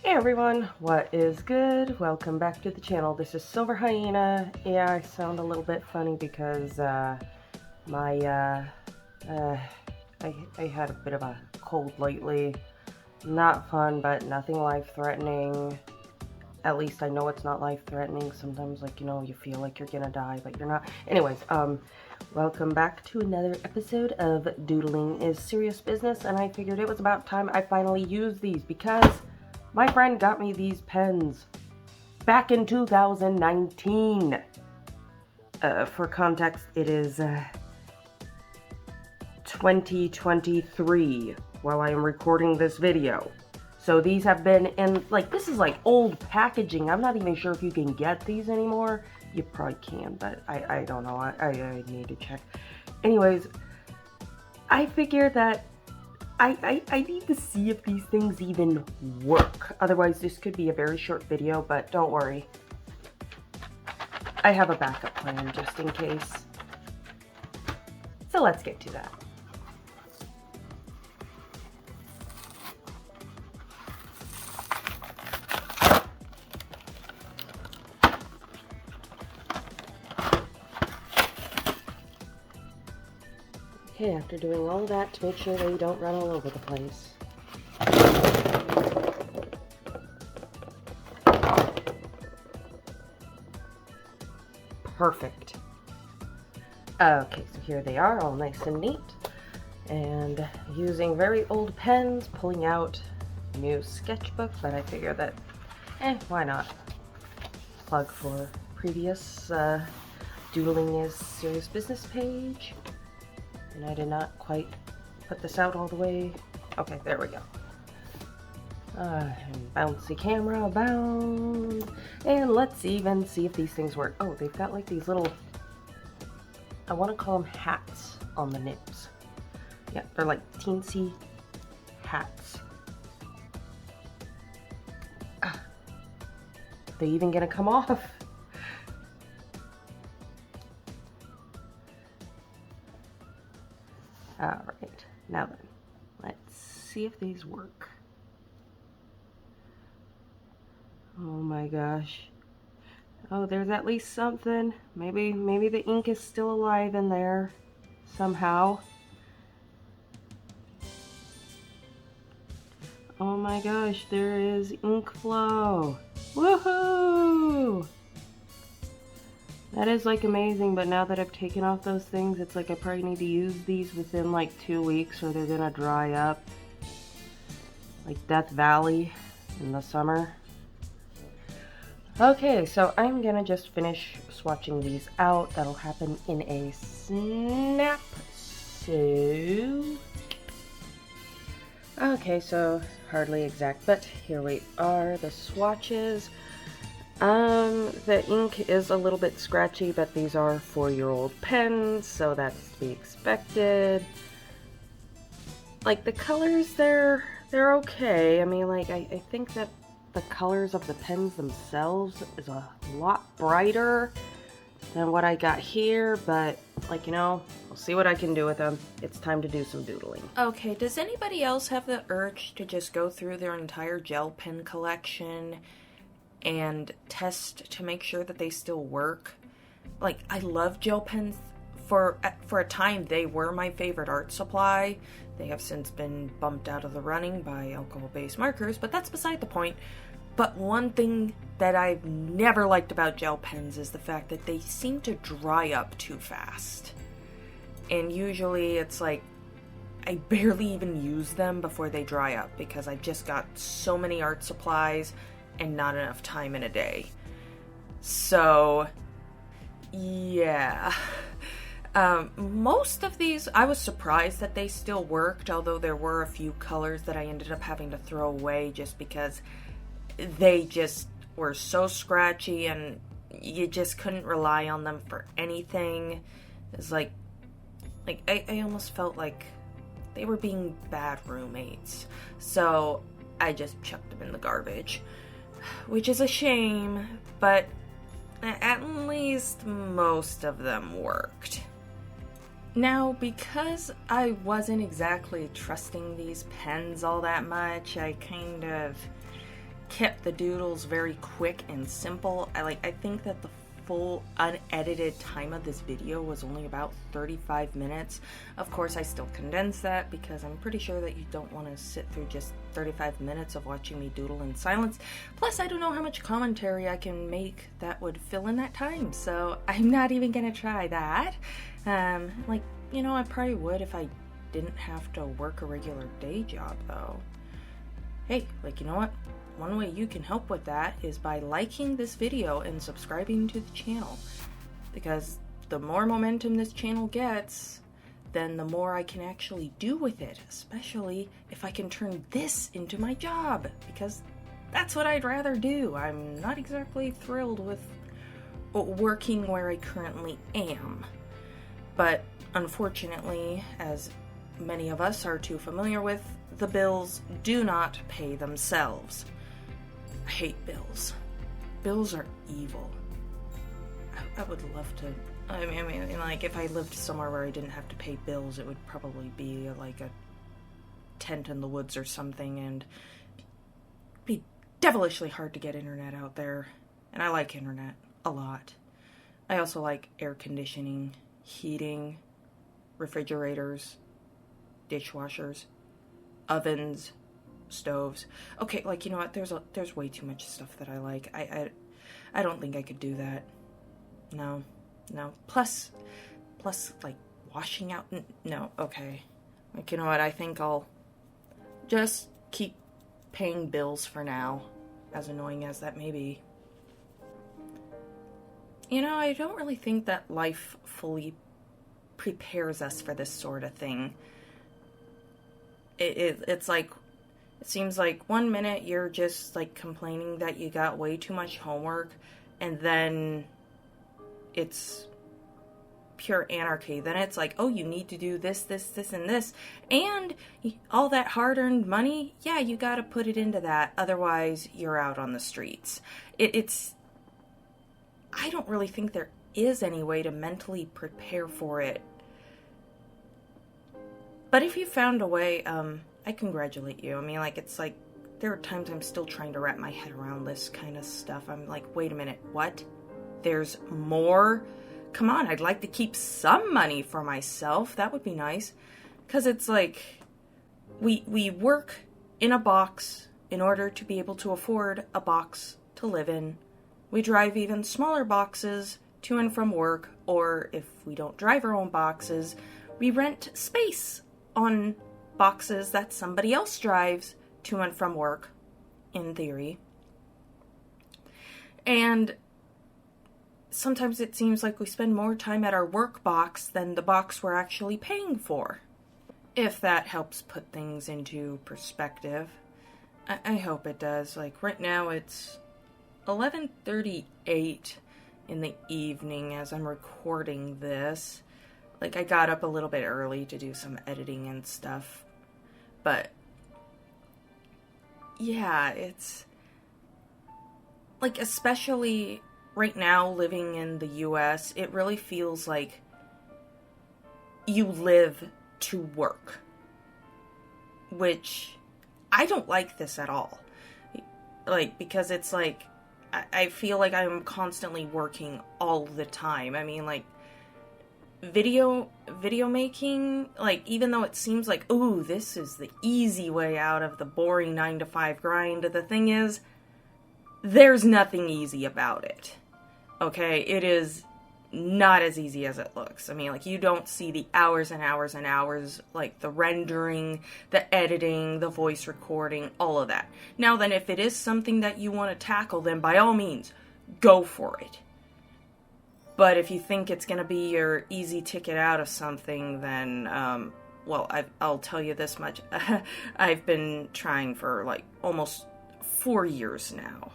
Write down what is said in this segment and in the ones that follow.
Hey everyone, what is good? Welcome back to the channel. This is SilverHyena. Yeah, I sound a little bit funny because I had a bit of a cold lately. Not fun, but nothing life-threatening. At least I know it's not life-threatening. Sometimes, like, you feel like you're gonna die, but you're not. Anyways, welcome back to another episode of Doodling is Serious Business, and I figured it was about time I finally used these because my friend got me these pens back in 2019. For context, it is 2023 while I am recording this video. So these have been in, like, this is like old packaging. I'm not even sure if you can get these anymore. You probably can, but I don't know. I need to check. Anyways, I figured that I need to see if these things even work. Otherwise, this could be a very short video, but don't worry. I have a backup plan just in case. So let's get to that. Okay, after doing all that, to make sure they don't run all over the place. Perfect. Okay, so here they are, all nice and neat. And using very old pens, pulling out new Sketchbook, but I figure that, why not? Plug for previous Doodling is Serious Business page. And I did not quite put this out all the way. Okay, there we go. And bouncy camera bound. And let's even see if these things work. Oh, they've got like these little, I want to call them hats on the nibs. Yeah, they're like teensy hats. They even gonna come off. Alright, now then, let's see if these work. Oh my gosh. Oh, there's at least something. Maybe the ink is still alive in there somehow. Oh my gosh, there is ink flow. Woohoo! That is like amazing, but now that I've taken off those things, it's like I probably need to use these within like 2 weeks or they're gonna dry up. Like Death Valley in the summer. Okay, so I'm gonna just finish swatching these out. That'll happen in a snap. Okay, so hardly exact, but here we are, the swatches. The ink is a little bit scratchy, but these are 4-year-old pens, so that's to be expected. Like, the colors, they're okay. I mean, like, I think that the colors of the pens themselves is a lot brighter than what I got here, but, like, we'll see what I can do with them. It's time to do some doodling. Okay, does anybody else have the urge to just go through their entire gel pen collection and test to make sure that they still work? Like, I love gel pens. For a time, they were my favorite art supply. They have since been bumped out of the running by alcohol-based markers, but that's beside the point. But one thing that I've never liked about gel pens is the fact that they seem to dry up too fast. And usually it's like, I barely even use them before they dry up because I've just got so many art supplies and not enough time in a day. So, yeah. Most of these, I was surprised that they still worked, although there were a few colors that I ended up having to throw away just because they just were so scratchy and you just couldn't rely on them for anything. It's like I almost felt like they were being bad roommates. So I just chucked them in the garbage, which is a shame, but at least most of them worked. Now, because I wasn't exactly trusting these pens all that much, I kind of kept the doodles very quick and simple. I think that the full unedited time of this video was only about 35 minutes. Of course, I still condensed that because I'm pretty sure that you don't want to sit through just 35 minutes of watching me doodle in silence. Plus, I don't know how much commentary I can make that would fill in that time, so I'm not even gonna try that. Like, you know, I probably would if I didn't have to work a regular day job, though. Hey, like, you know what? One way you can help with that is by liking this video and subscribing to the channel, because the more momentum this channel gets, then the more I can actually do with it, especially if I can turn this into my job, because that's what I'd rather do. I'm not exactly thrilled with working where I currently am, but unfortunately, as many of us are too familiar with, the bills do not pay themselves. I hate bills. Bills are evil. I would love to. I mean, like, if I lived somewhere where I didn't have to pay bills, it would probably be like a tent in the woods or something, and it'd be devilishly hard to get internet out there. And I like internet a lot. I also like air conditioning, heating, refrigerators, dishwashers, ovens, stoves. Okay, like, you know what, there's way too much stuff that I like. I don't think I could do that. No. Plus like washing out, no. Okay, like, you know what, I think I'll just keep paying bills for now, as annoying as that may be. You know, I don't really think that life fully prepares us for this sort of thing. It's like, it seems like 1 minute you're just like complaining that you got way too much homework, and then it's pure anarchy. Then it's like, oh, you need to do this, and this, and all that hard-earned money, yeah, you gotta put it into that, otherwise you're out on the streets. It's I don't really think there is any way to mentally prepare for it. But if you found a way, I congratulate you. I mean, like, it's like, there are times I'm still trying to wrap my head around this kind of stuff. I'm like, wait a minute, what? There's more? Come on, I'd like to keep some money for myself. That would be nice. Because it's like, we work in a box in order to be able to afford a box to live in. We drive even smaller boxes to and from work, or if we don't drive our own boxes, we rent space on boxes that somebody else drives to and from work, in theory. And sometimes it seems like we spend more time at our work box than the box we're actually paying for. If that helps put things into perspective. I hope it does. Like, right now it's 11:38 in the evening as I'm recording this. Like, I got up a little bit early to do some editing and stuff. But yeah, it's like, especially right now living in the US, it really feels like you live to work, which I don't like this at all. Like, because it's like, I feel like I'm constantly working all the time. I mean, like, video making, like, even though it seems like, ooh, this is the easy way out of the boring 9-to-5 grind, the thing is, there's nothing easy about it. Okay, it is not as easy as it looks. I mean, like, you don't see the hours and hours and hours, like the rendering, the editing, the voice recording, all of that. Now then, if it is something that you want to tackle, then by all means, go for it. But if you think it's going to be your easy ticket out of something, then, well, I'll tell you this much. I've been trying for, like, almost 4 years now.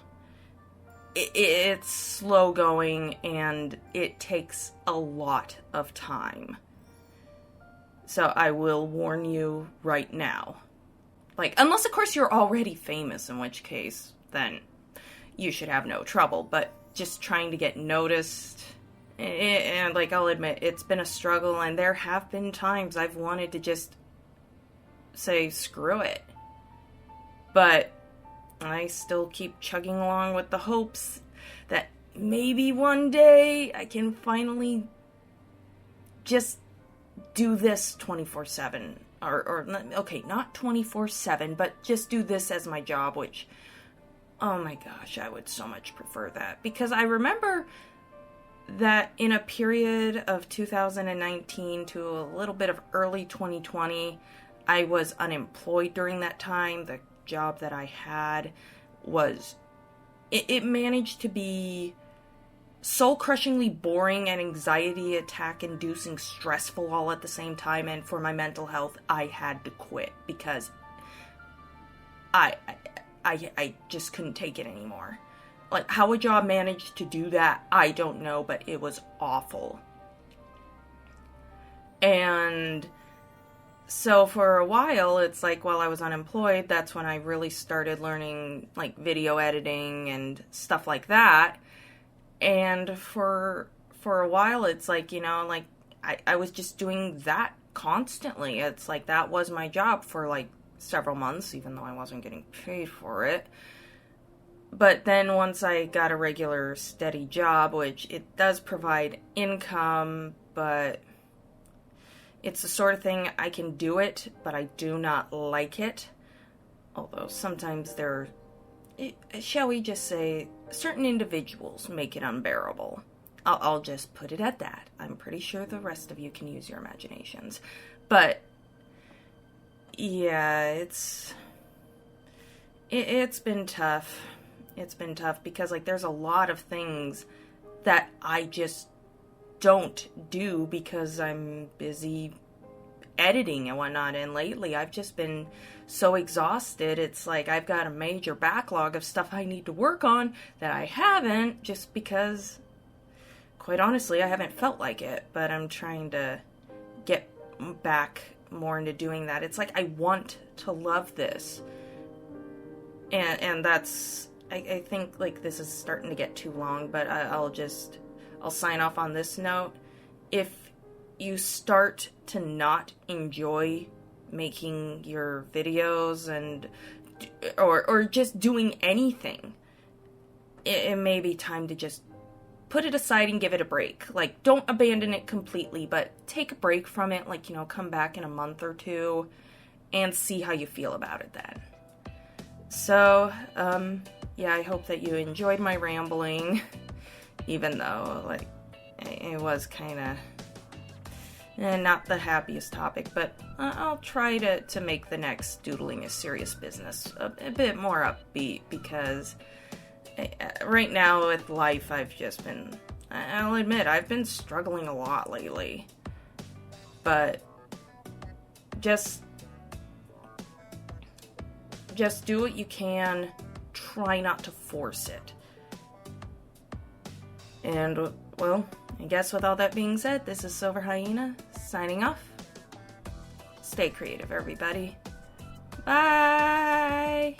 It's slow going, and it takes a lot of time. So I will warn you right now. Like, unless, of course, you're already famous, in which case, then you should have no trouble. But just trying to get noticed, and, like, I'll admit, it's been a struggle, and there have been times I've wanted to just say, screw it. But I still keep chugging along with the hopes that maybe one day I can finally just do this 24/7. Or okay, not 24/7, but just do this as my job, which, oh my gosh, I would so much prefer that. Because I remember that in a period of 2019 to a little bit of early 2020, I was unemployed during that time. The job that I had was, it managed to be soul-crushingly boring and anxiety attack-inducing stressful all at the same time, and for my mental health, I had to quit because I just couldn't take it anymore. Like, how a job managed to do that, I don't know, but it was awful. And so for a while, it's like, while I was unemployed, that's when I really started learning, like, video editing and stuff like that. And for a while, it's like, you know, like, I was just doing that constantly. It's like, that was my job for, like, several months, even though I wasn't getting paid for it. But then once I got a regular, steady job, which it does provide income, but it's the sort of thing I can do it, but I do not like it. Although sometimes shall we just say, certain individuals make it unbearable. I'll just put it at that. I'm pretty sure the rest of you can use your imaginations. But yeah, it's been tough. It's been tough because, like, there's a lot of things that I just don't do because I'm busy editing and whatnot, and lately I've just been so exhausted. It's like I've got a major backlog of stuff I need to work on that I haven't, just because, quite honestly, I haven't felt like it, but I'm trying to get back more into doing that. It's like I want to love this, and that's, I think, like, this is starting to get too long, but I'll sign off on this note. If you start to not enjoy making your videos or just doing anything, it may be time to just put it aside and give it a break. Like, don't abandon it completely, but take a break from it. Like, you know, come back in a month or two and see how you feel about it then. So, yeah, I hope that you enjoyed my rambling, even though, like, it was kind of not the happiest topic, but I'll try to make the next Doodling a Serious Business a bit more upbeat, because right now with life, I'll admit, I've been struggling a lot lately, but just do what you can, try not to force it. And, well, I guess with all that being said, this is SilverHyena, signing off. Stay creative, everybody. Bye!